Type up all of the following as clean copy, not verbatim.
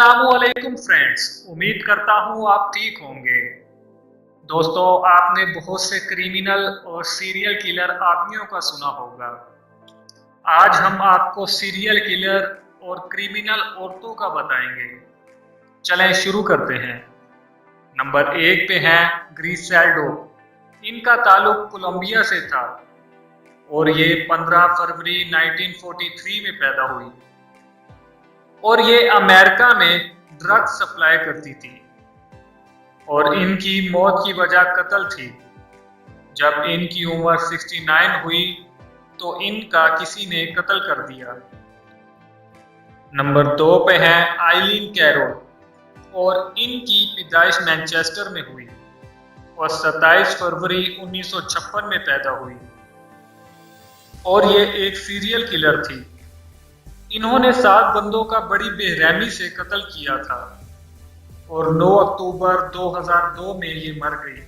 अस्सलामुअलैकुम फ्रेंड्स, उम्मीद करता हूँ आप ठीक होंगे। दोस्तों, आपने बहुत से क्रिमिनल और सीरियल किलर आदमियों का सुना होगा। आज हम आपको सीरियल किलर और क्रिमिनल औरतों का बताएंगे। चलें शुरू करते हैं। नंबर 1 पे हैं ग्रिसेल्डो। इनका ताल्लुक कोलंबिया से था और ये 15 फरवरी 1943 में पैदा हुई और ये अमेरिका में ड्रग सप्लाई करती थी और इनकी मौत की वजह कत्ल थी। जब इनकी उम्र 69 हुई तो इनका किसी ने कत्ल कर दिया। नंबर 2 पे है आइलीन कैरोल और इनकी पैदाइश मैनचेस्टर में हुई और 27 फरवरी 1956 में पैदा हुई और ये एक सीरियल किलर थी। इन्होंने 7 बंदों का बड़ी बेरहमी से कत्ल किया था और 9 अक्टूबर 2002 में ये मर गई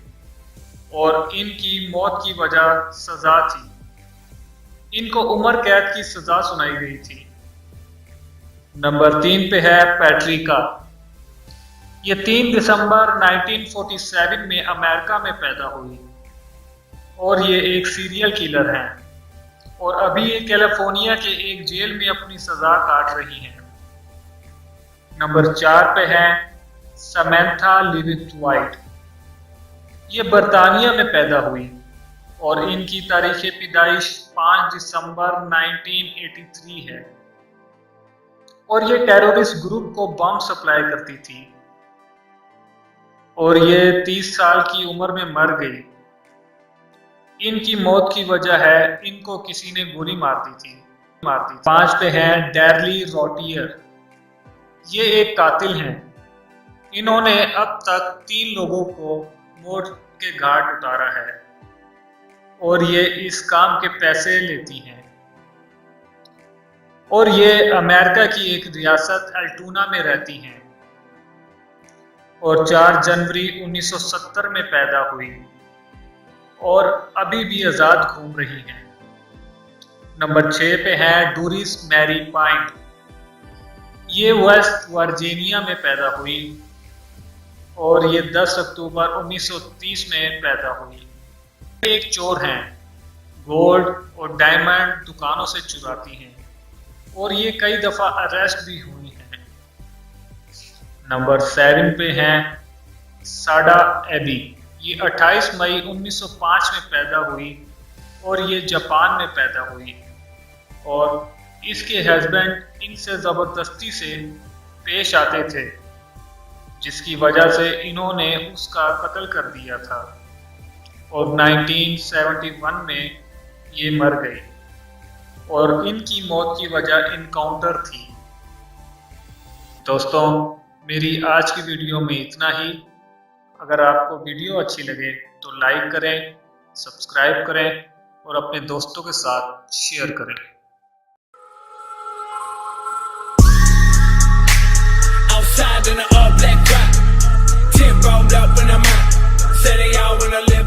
और इनकी मौत की वजह सजा थी। इनको उम्र कैद की सजा सुनाई गई थी। नंबर 3 पे है पैट्रिका। ये 3 दिसंबर 1947 में अमेरिका में पैदा हुई और ये एक सीरियल किलर हैं और अभी ये कैलिफोर्निया के एक जेल में अपनी सजा काट रही हैं। नंबर 4 पे है समैंथा लिविथवाइट। ये बर्तानिया में पैदा हुई और इनकी तारीख पैदाइश 5 दिसंबर 1983 है और ये टेररिस्ट ग्रुप को बम सप्लाई करती थी और ये 30 साल की उम्र में मर गई। इनकी मौत की वजह है इनको किसी ने गोली मार दी थी। 5 पे है डैरली रोटियर। ये एक कातिल हैं। इन्होंने अब तक 3 लोगों को मौत के घाट उतारा है और ये इस काम के पैसे लेती हैं और ये अमेरिका की एक रियासत अल्टूना में रहती हैं और 4 जनवरी 1970 में पैदा हुई और अभी भी आज़ाद घूम रही हैं। नंबर 6 पे है डोरिस मैरी पाइन। ये वेस्ट वर्जीनिया में पैदा हुई और ये 10 अक्टूबर 1930 में पैदा हुई। एक चोर हैं, गोल्ड और डायमंड दुकानों से चुराती हैं और ये कई दफ़ा अरेस्ट भी हुई हैं। नंबर 7 पे हैं साडा एबी। ये 28 मई 1905 में पैदा हुई और ये जापान में पैदा हुई और इसके हस्बैंड इनसे ज़बरदस्ती से पेश आते थे जिसकी वजह से इन्होंने उसका कत्ल कर दिया था और 1971 में ये मर गई और इनकी मौत की वजह इनकाउंटर थी। दोस्तों, मेरी आज की वीडियो में इतना ही। अगर आपको वीडियो अच्छी लगे तो लाइक करें, सब्सक्राइब करें और अपने दोस्तों के साथ शेयर करें। Outside in the all black crowd, 10 rolled up in the mouth, say they all wanna live